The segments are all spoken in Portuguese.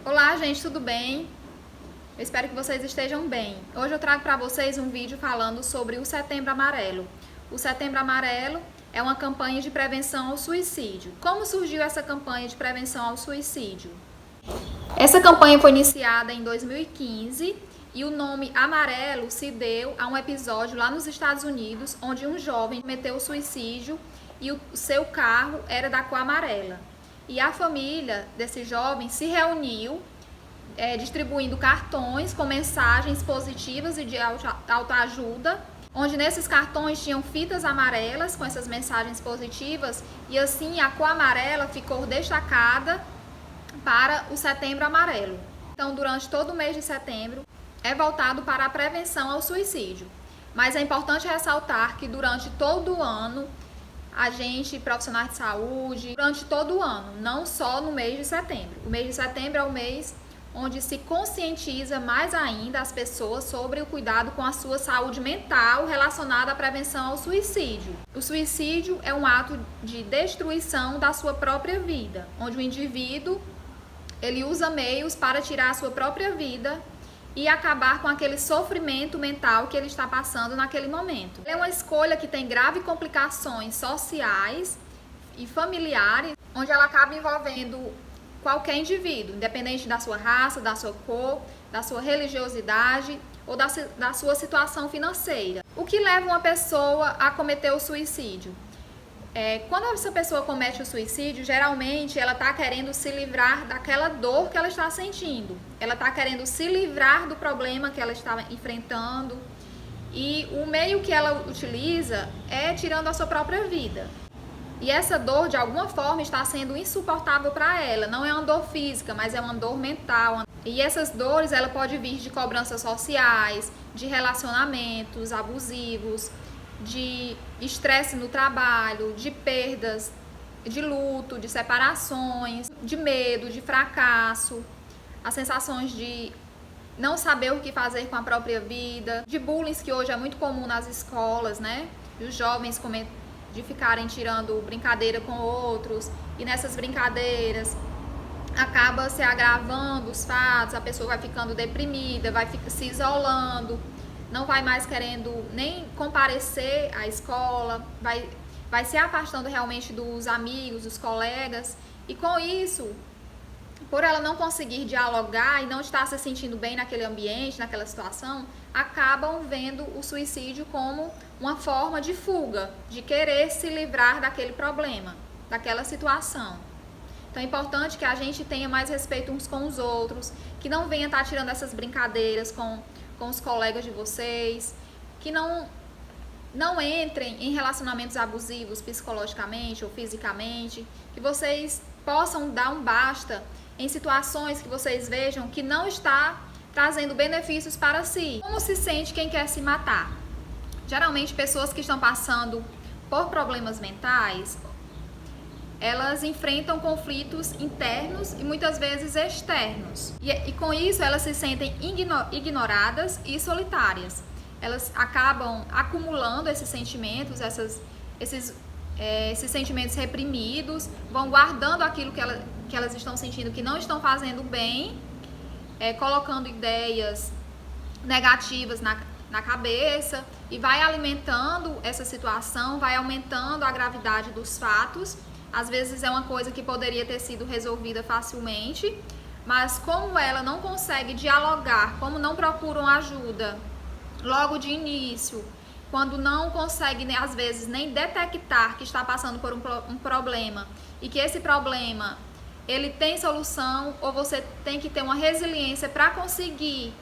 Olá, gente, tudo bem? Eu espero que vocês estejam bem. Hoje eu trago para vocês um vídeo falando sobre o Setembro Amarelo. O Setembro Amarelo é uma campanha de prevenção ao suicídio. Como surgiu essa campanha de prevenção ao suicídio? Essa campanha foi iniciada em 2015 e o nome Amarelo se deu a um episódio lá nos Estados Unidos, onde um jovem cometeu suicídio e o seu carro era da cor amarela. E a família desse jovem se reuniu, distribuindo cartões com mensagens positivas e de autoajuda, onde nesses cartões tinham fitas amarelas com essas mensagens positivas, e assim a cor amarela ficou destacada para o Setembro Amarelo. Então, durante todo o mês de setembro, é voltado para a prevenção ao suicídio. Mas é importante ressaltar que durante todo o ano, a gente, profissionais de saúde, durante todo o ano, não só no mês de setembro. O mês de setembro é o mês onde se conscientiza mais ainda as pessoas sobre o cuidado com a sua saúde mental relacionada à prevenção ao suicídio. O suicídio é um ato de destruição da sua própria vida, onde o indivíduo ele usa meios para tirar a sua própria vida e acabar com aquele sofrimento mental que ele está passando naquele momento. É uma escolha que tem graves complicações sociais e familiares, onde ela acaba envolvendo qualquer indivíduo, independente da sua raça, da sua cor, da sua religiosidade ou da sua situação financeira. O que leva uma pessoa a cometer o suicídio? Quando essa pessoa comete o suicídio, geralmente ela está querendo se livrar daquela dor que ela está sentindo. Ela está querendo se livrar do problema que ela está enfrentando. E o meio que ela utiliza é tirando a sua própria vida. E essa dor, de alguma forma, está sendo insuportável para ela. Não é uma dor física, mas é uma dor mental. E essas dores, ela pode vir de cobranças sociais, de relacionamentos abusivos, de estresse no trabalho, de perdas, de luto, de separações, de medo, de fracasso, as sensações de não saber o que fazer com a própria vida, de bullying, que hoje é muito comum nas escolas, né? Os jovens de ficarem tirando brincadeira com outros, e nessas brincadeiras acaba se agravando os fatos, a pessoa vai ficando deprimida, vai se isolando, não vai mais querendo nem comparecer à escola, vai se afastando realmente dos amigos, dos colegas, e com isso, por ela não conseguir dialogar e não estar se sentindo bem naquele ambiente, naquela situação, acabam vendo o suicídio como uma forma de fuga, de querer se livrar daquele problema, daquela situação. Então é importante que a gente tenha mais respeito uns com os outros, que não venha estar tirando essas brincadeiras com os colegas de vocês, que não entrem em relacionamentos abusivos psicologicamente ou fisicamente, que vocês possam dar um basta em situações que vocês vejam que não está trazendo benefícios para si. Como se sente quem quer se matar? Geralmente, pessoas que estão passando por problemas mentais, elas enfrentam conflitos internos e muitas vezes externos. E com isso, elas se sentem ignoradas e solitárias. Elas acabam acumulando esses sentimentos, esses sentimentos reprimidos, vão guardando aquilo que elas estão sentindo que não estão fazendo bem, colocando ideias negativas na cabeça, e vai alimentando essa situação, vai aumentando a gravidade dos fatos. Às vezes é uma coisa que poderia ter sido resolvida facilmente, mas como ela não consegue dialogar, como não procuram ajuda logo de início, quando não consegue, às vezes, nem detectar que está passando por um problema e que esse problema ele tem solução, ou você tem que ter uma resiliência para conseguir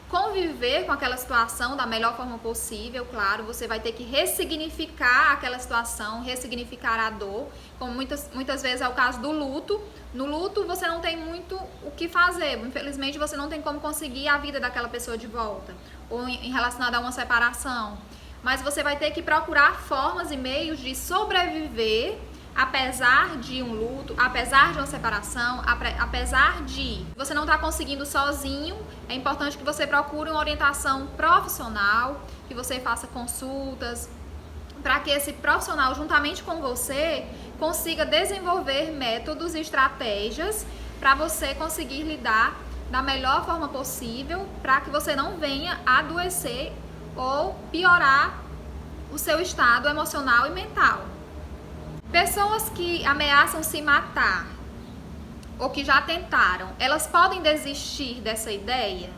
conviver com aquela situação da melhor forma possível. Claro, você vai ter que ressignificar aquela situação, ressignificar a dor, como muitas vezes é o caso do luto. No luto você não tem muito o que fazer, infelizmente você não tem como conseguir a vida daquela pessoa de volta, ou em relacionado a uma separação, mas você vai ter que procurar formas e meios de sobreviver apesar de um luto, apesar de uma separação, apesar de você não estar conseguindo sozinho. É importante que você procure uma orientação profissional, que você faça consultas, para que esse profissional, juntamente com você, consiga desenvolver métodos e estratégias para você conseguir lidar da melhor forma possível, para que você não venha a adoecer ou piorar o seu estado emocional e mental. Pessoas que ameaçam se matar ou que já tentaram, elas podem desistir dessa ideia?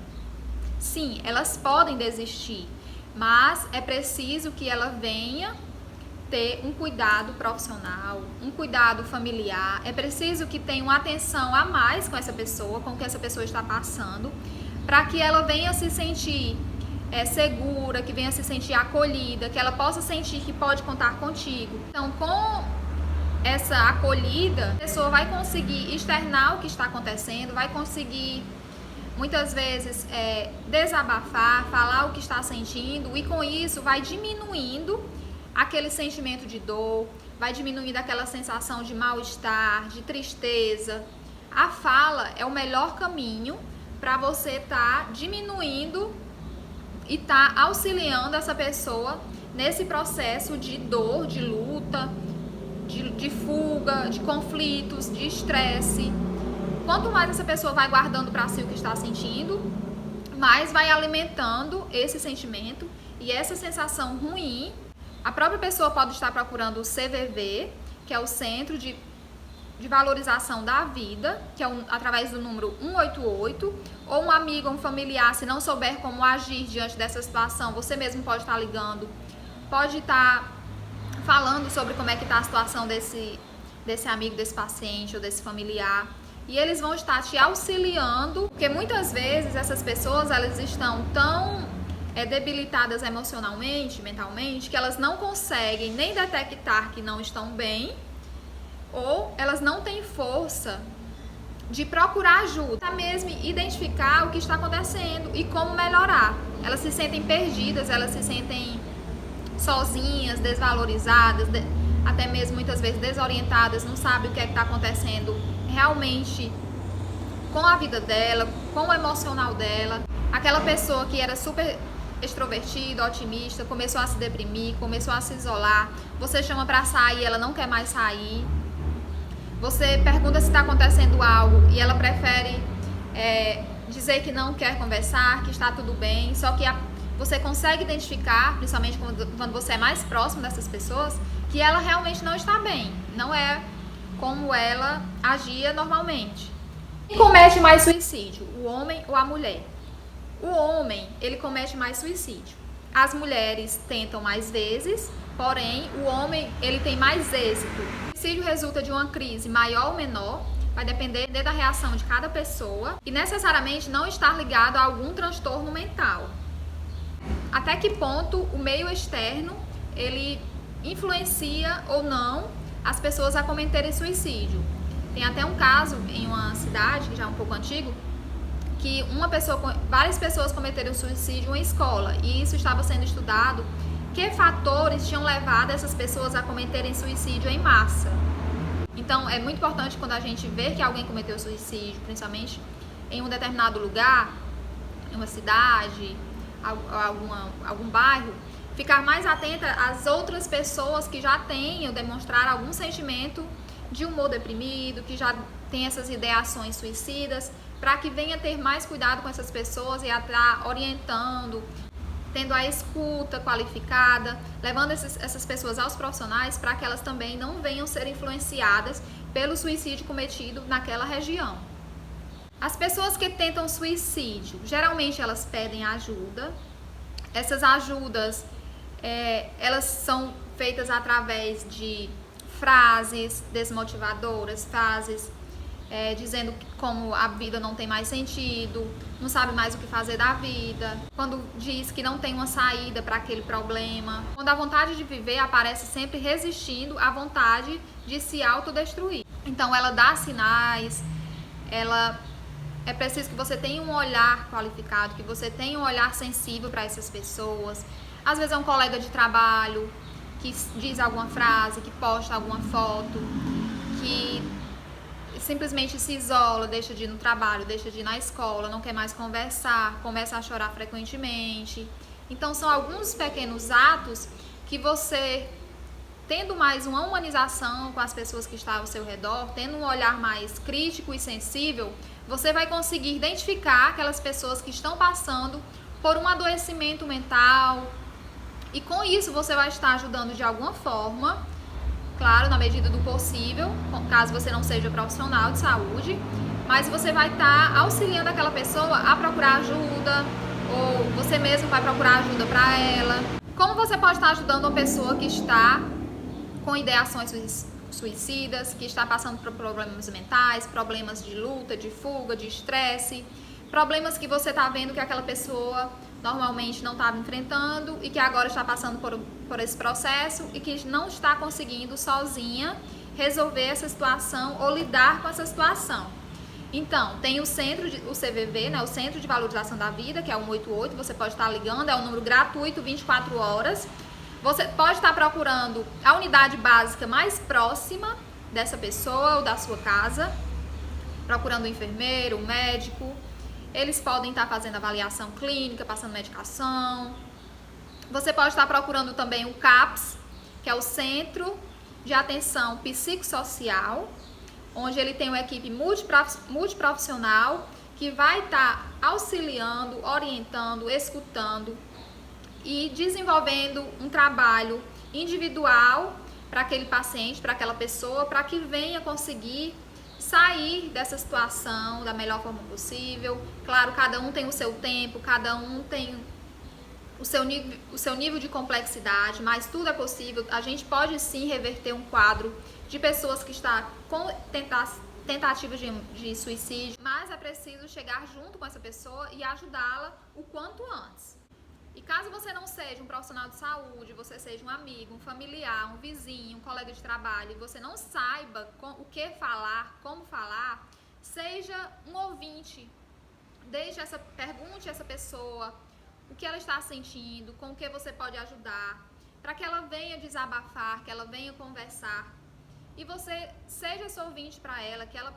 Sim, elas podem desistir, mas é preciso que ela venha ter um cuidado profissional, um cuidado familiar. É preciso que tenha uma atenção a mais com essa pessoa, com o que essa pessoa está passando, para que ela venha se sentir segura, que venha se sentir acolhida, que ela possa sentir que pode contar contigo. Então, com essa acolhida, a pessoa vai conseguir externar o que está acontecendo, vai conseguir muitas vezes desabafar, falar o que está sentindo, e com isso vai diminuindo aquele sentimento de dor, vai diminuindo aquela sensação de mal-estar, de tristeza. A fala é o melhor caminho para você estar diminuindo e estar auxiliando essa pessoa nesse processo de dor, de luta, de fuga, de conflitos, de estresse. Quanto mais essa pessoa vai guardando para si o que está sentindo, mais vai alimentando esse sentimento e essa sensação ruim. A própria pessoa pode estar procurando o CVV, que é o Centro de Valorização da Vida, que é através do número 188, ou um amigo ou um familiar, se não souber como agir diante dessa situação, você mesmo pode estar ligando, pode estar falando sobre como é que está a situação desse amigo, desse paciente ou desse familiar. E eles vão estar te auxiliando, porque muitas vezes essas pessoas, elas estão tão debilitadas emocionalmente, mentalmente, que elas não conseguem nem detectar que não estão bem, ou elas não têm força de procurar ajuda, até mesmo identificar o que está acontecendo e como melhorar. Elas se sentem perdidas, elas se sentem sozinhas, desvalorizadas, até mesmo muitas vezes desorientadas, não sabem o que é que está acontecendo realmente com a vida dela, com o emocional dela. Aquela pessoa que era super extrovertida, otimista, começou a se deprimir, começou a se isolar. Você chama para sair, ela não quer mais sair. Você pergunta se está acontecendo algo e ela prefere dizer que não quer conversar, que está tudo bem. Só que você consegue identificar, principalmente quando você é mais próximo dessas pessoas, que ela realmente não está bem. Não é como ela agia normalmente. Quem comete mais suicídio? O homem ou a mulher? O homem, ele comete mais suicídio. As mulheres tentam mais vezes, porém, o homem, ele tem mais êxito. O suicídio resulta de uma crise maior ou menor, vai depender da reação de cada pessoa e necessariamente não estar ligado a algum transtorno mental. Até que ponto o meio externo, ele influencia ou não as pessoas a cometerem suicídio. Tem até um caso em uma cidade, que já é um pouco antigo, que várias pessoas cometeram suicídio em uma escola, e isso estava sendo estudado, que fatores tinham levado essas pessoas a cometerem suicídio em massa. Então é muito importante, quando a gente vê que alguém cometeu suicídio, principalmente em um determinado lugar, em uma cidade, algum bairro, ficar mais atenta às outras pessoas que já tenham demonstrado algum sentimento de humor deprimido, que já tem essas ideações suicidas, para que venha ter mais cuidado com essas pessoas e estar orientando, tendo a escuta qualificada, levando essas pessoas aos profissionais para que elas também não venham ser influenciadas pelo suicídio cometido naquela região. As pessoas que tentam suicídio, geralmente elas pedem ajuda. Essas ajudas, elas são feitas através de frases desmotivadoras, frases dizendo como a vida não tem mais sentido, não sabe mais o que fazer da vida, quando diz que não tem uma saída para aquele problema, quando a vontade de viver aparece sempre resistindo à vontade de se autodestruir. Então ela dá sinais, é preciso que você tenha um olhar qualificado, que você tenha um olhar sensível para essas pessoas. Às vezes é um colega de trabalho que diz alguma frase, que posta alguma foto, que simplesmente se isola, deixa de ir no trabalho, deixa de ir na escola, não quer mais conversar, começa a chorar frequentemente. Então são alguns pequenos atos que você tendo mais uma humanização com as pessoas que estão ao seu redor, tendo um olhar mais crítico e sensível, você vai conseguir identificar aquelas pessoas que estão passando por um adoecimento mental, e com isso você vai estar ajudando de alguma forma, claro, na medida do possível, caso você não seja profissional de saúde, mas você vai estar auxiliando aquela pessoa a procurar ajuda, ou você mesmo vai procurar ajuda para ela. Como você pode estar ajudando uma pessoa que está com ideações suicidas, que está passando por problemas mentais, problemas de luta, de fuga, de estresse, problemas que você está vendo que aquela pessoa normalmente não estava enfrentando e que agora está passando por esse processo e que não está conseguindo sozinha resolver essa situação ou lidar com essa situação. Então, tem o CVV, né, o Centro de Valorização da Vida, que é o 188, você pode estar ligando, é um número gratuito, 24 horas. Você pode estar procurando a unidade básica mais próxima dessa pessoa ou da sua casa, procurando um enfermeiro, um médico. Eles podem estar fazendo avaliação clínica, passando medicação. Você pode estar procurando também o CAPS, que é o Centro de Atenção Psicossocial, onde ele tem uma equipe multiprofissional que vai estar auxiliando, orientando, escutando e desenvolvendo um trabalho individual para aquele paciente, para aquela pessoa, para que venha conseguir sair dessa situação da melhor forma possível. Claro, cada um tem o seu tempo, cada um tem o seu nível de complexidade, mas tudo é possível. A gente pode sim reverter um quadro de pessoas que estão com tentativas de suicídio, mas é preciso chegar junto com essa pessoa e ajudá-la o quanto antes. E caso você não seja um profissional de saúde, você seja um amigo, um familiar, um vizinho, um colega de trabalho, e você não saiba o que falar, como falar, seja um ouvinte. Pergunte a essa pessoa o que ela está sentindo, com o que você pode ajudar, para que ela venha desabafar, que ela venha conversar. E você seja esse ouvinte para ela, que ela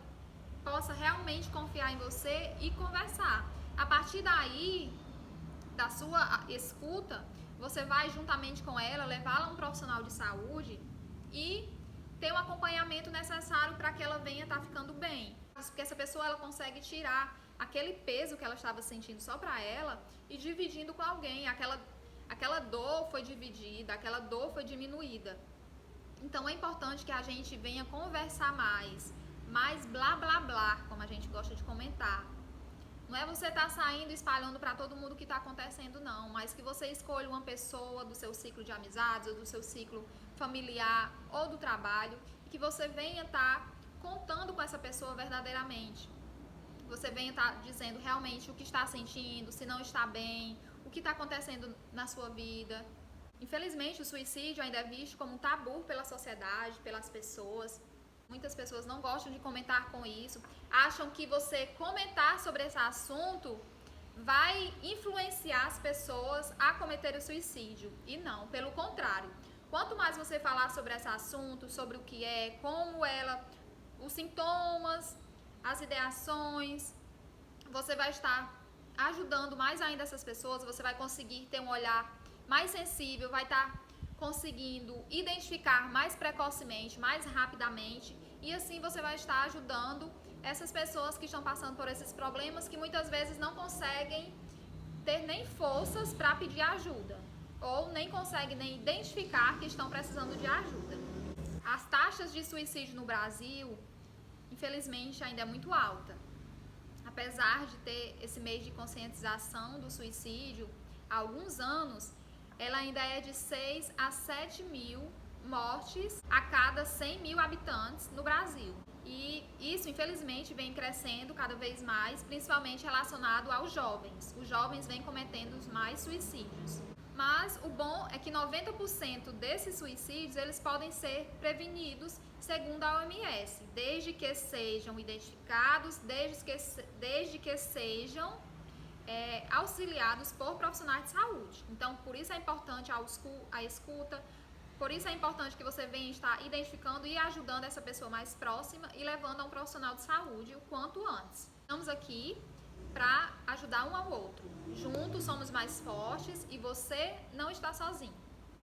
possa realmente confiar em você e conversar. A partir daí, da sua escuta, você vai juntamente com ela levá-la a um profissional de saúde e ter o acompanhamento necessário para que ela venha estar ficando bem. Porque essa pessoa ela consegue tirar aquele peso que ela estava sentindo só para ela e dividindo com alguém. Aquela dor foi dividida, aquela dor foi diminuída. Então é importante que a gente venha conversar mais blá blá blá, como a gente gosta de comentar. Não é você estar saindo e espalhando para todo mundo o que está acontecendo, não. Mas que você escolha uma pessoa do seu ciclo de amizades, ou do seu ciclo familiar, ou do trabalho, e que você venha estar contando com essa pessoa verdadeiramente. Você venha estar dizendo realmente o que está sentindo, se não está bem, o que está acontecendo na sua vida. Infelizmente, o suicídio ainda é visto como um tabu pela sociedade, pelas pessoas. Muitas pessoas não gostam de comentar com isso, acham que você comentar sobre esse assunto vai influenciar as pessoas a cometer o suicídio. E não, pelo contrário. Quanto mais você falar sobre esse assunto, sobre o que é, como ela, os sintomas, as ideações, você vai estar ajudando mais ainda essas pessoas, você vai conseguir ter um olhar mais sensível, vai estar conseguindo identificar mais precocemente, mais rapidamente, e assim você vai estar ajudando essas pessoas que estão passando por esses problemas, que muitas vezes não conseguem ter nem forças para pedir ajuda, ou nem conseguem nem identificar que estão precisando de ajuda. As taxas de suicídio no Brasil, infelizmente, ainda é muito alta. Apesar de ter esse mês de conscientização do suicídio há alguns anos, ela ainda é de 6 a 7 mil mortes a cada 100 mil habitantes no Brasil. E isso, infelizmente, vem crescendo cada vez mais, principalmente relacionado aos jovens. Os jovens vêm cometendo mais suicídios. Mas o bom é que 90% desses suicídios eles podem ser prevenidos, segundo a OMS, desde que sejam identificados, desde que sejam auxiliados por profissionais de saúde. Então, por isso é importante a escuta, por isso é importante que você venha estar identificando e ajudando essa pessoa mais próxima e levando a um profissional de saúde o quanto antes. Estamos aqui para ajudar um ao outro. Juntos somos mais fortes e você não está sozinho.